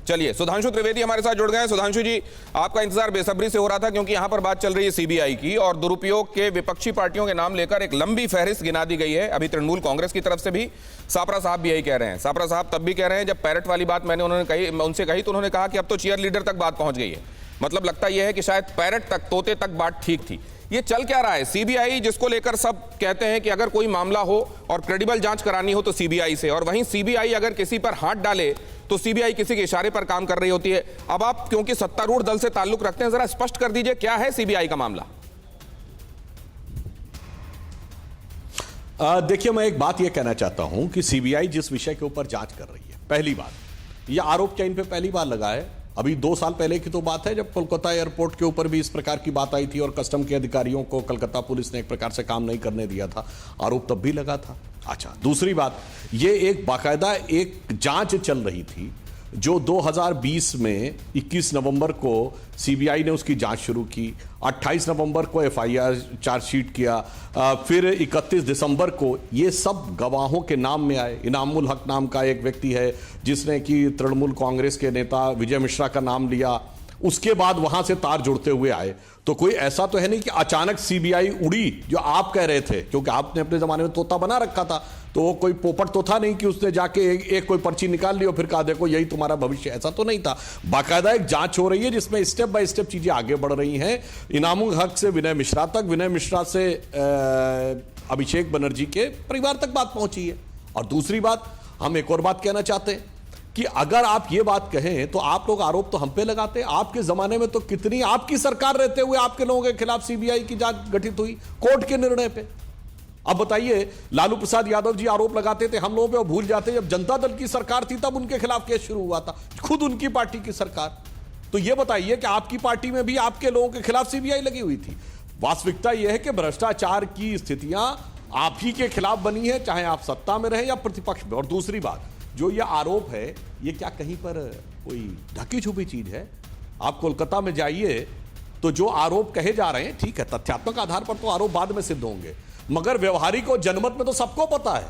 चलिए, सुधांशु त्रिवेदी हमारे साथ जुड़ गए हैं। सुधांशु जी, आपका इंतजार बेसब्री से हो रहा था क्योंकि यहां पर बात चल रही है सीबीआई की और दुरुपयोग के विपक्षी पार्टियों के नाम लेकर एक लंबी फहरिस्त गिना दी गई है। अभी तृणमूल कांग्रेस की तरफ से भी सापरा साहब भी यही कह रहे हैं। सापरा साहब तब भी कह रहे हैं, जब पैरट वाली बात मैंने उनसे कही तो उन्होंने कहा कि अब तो चीयर लीडर तक बात पहुंच गई है। मतलब लगता यह है कि शायद पैरट तक, तोते तक बात ठीक थी। ये चल क्या रहा है? सीबीआई जिसको लेकर सब कहते हैं कि अगर कोई मामला हो और क्रेडिबल जांच करानी हो तो सीबीआई से, और वहीं सीबीआई अगर किसी पर हाथ डाले तो सीबीआई किसी के इशारे पर काम कर रही होती है। अब आप क्योंकि सत्तारूढ़ दल से ताल्लुक रखते हैं, जरा स्पष्ट कर दीजिए क्या है सीबीआई का मामला। देखिए, मैं एक बात यह कहना चाहता हूं कि सीबीआई जिस विषय के ऊपर जांच कर रही है, पहली बात यह आरोप क्या इन पे पहली बार लगा है? अभी 2 साल पहले की तो बात है जब कोलकाता एयरपोर्ट के ऊपर भी इस प्रकार की बात आई थी और कस्टम के अधिकारियों को कलकत्ता पुलिस ने एक प्रकार से काम नहीं करने दिया था, आरोप तब भी लगा था। अच्छा, दूसरी बात, ये एक बाकायदा एक जांच चल रही थी जो 2020 में 21 नवंबर को सीबीआई ने उसकी जांच शुरू की, 28 नवंबर को एफआईआर चार्जशीट किया, फिर 31 दिसंबर को ये सब गवाहों के नाम में आए। इनामुल हक नाम का एक व्यक्ति है जिसने कि तृणमूल कांग्रेस के नेता विजय मिश्रा का नाम लिया, उसके बाद वहां से तार जुड़ते हुए आए। तो कोई ऐसा तो है नहीं कि अचानक सीबीआई उड़ी जो आप कह रहे थे, क्योंकि आपने अपने जमाने में तोता बना रखा था, तो वो कोई पोपट तो था नहीं कि उसने जाके एक कोई पर्ची निकाल ली और फिर कहा देखो यही तुम्हारा भविष्य। ऐसा तो नहीं था। बाकायदा एक जांच हो रही है जिसमें स्टेप बाय स्टेप चीजें आगे बढ़ रही हैं। इनामुल हक से विनय मिश्रा तक, विनय मिश्रा से अभिषेक बनर्जी के परिवार तक बात पहुंची है। और दूसरी बात, हम एक और बात कहना चाहते हैं कि अगर आप ये बात कहें तो आप लोग आरोप तो हम पे लगाते हैं। आपके जमाने में तो कितनी आपकी सरकार रहते हुए आपके लोगों के खिलाफ सीबीआई की जांच गठित हुई कोर्ट के निर्णय पे। अब बताइए, लालू प्रसाद यादव जी आरोप लगाते थे हम लोगों पे और भूल जाते जब जनता दल की सरकार थी तब उनके खिलाफ केस शुरू हुआ था, खुद उनकी पार्टी की सरकार। तो यह बताइए कि आपकी पार्टी में भी आपके लोगों के खिलाफ सीबीआई लगी हुई थी। वास्तविकता यह है कि भ्रष्टाचार की स्थितियां आप ही के खिलाफ बनी है, चाहे आप सत्ता में रहे या प्रतिपक्ष में। और दूसरी बात, जो ये आरोप है ये क्या कहीं पर कोई ढकी छुपी चीज है? आप कोलकाता में जाइए तो जो आरोप कहे जा रहे हैं, ठीक है, तथ्यात्मक आधार पर तो आरोप बाद में सिद्ध होंगे, मगर व्यवहारिक और जनमत में तो सबको पता है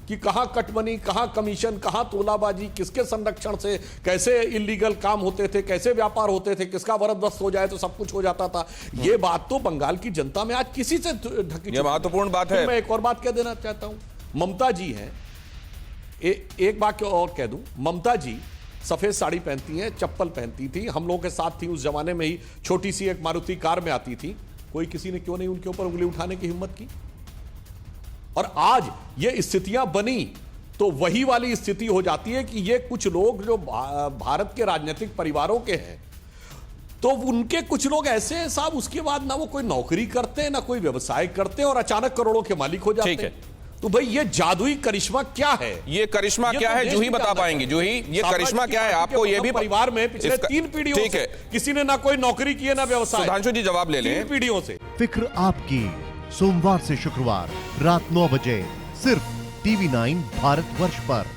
कि कहां कटमनी, कहां कमीशन, कहां तोलाबाजी, किसके संरक्षण से कैसे इलीगल काम होते थे, कैसे व्यापार होते थे, किसका वरदस्त हो जाए तो सब कुछ हो जाता था। ये बात तो बंगाल की जनता में आज किसी से ढकी। महत्वपूर्ण बात है। मैं एक और बात कह देना चाहता हूं। ममता जी हैं, एक बात और कह दूं, ममता जी सफेद साड़ी पहनती हैं, चप्पल पहनती थी, हम लोगों के साथ थी उस जमाने में ही, छोटी सी एक मारुति कार में आती थी। कोई किसी ने क्यों नहीं उनके ऊपर उंगली उठाने की हिम्मत की? और आज ये स्थितियां बनी तो वही वाली स्थिति हो जाती है कि ये कुछ लोग जो भारत के राजनीतिक परिवारों के हैं, तो उनके कुछ लोग ऐसे हैं साहब, उसके बाद ना वो कोई नौकरी करते हैं ना कोई व्यवसाय करते हैं और अचानक करोड़ों के मालिक हो जाते हैं। तो भाई ये जादुई करिश्मा क्या है? ये करिश्मा क्या है? जूही बता पाएंगे। जूही, ये करिश्मा क्या है? आपको ये भी परिवार में पिछले 3 पीढ़ियों ठीक है, किसी ने ना कोई नौकरी की है ना व्यवसाय। सुधांशु जी जवाब ले लें। 3 पीढ़ियों से। फिक्र आपकी, सोमवार से शुक्रवार रात 9 बजे सिर्फ TV9 भारतवर्ष पर।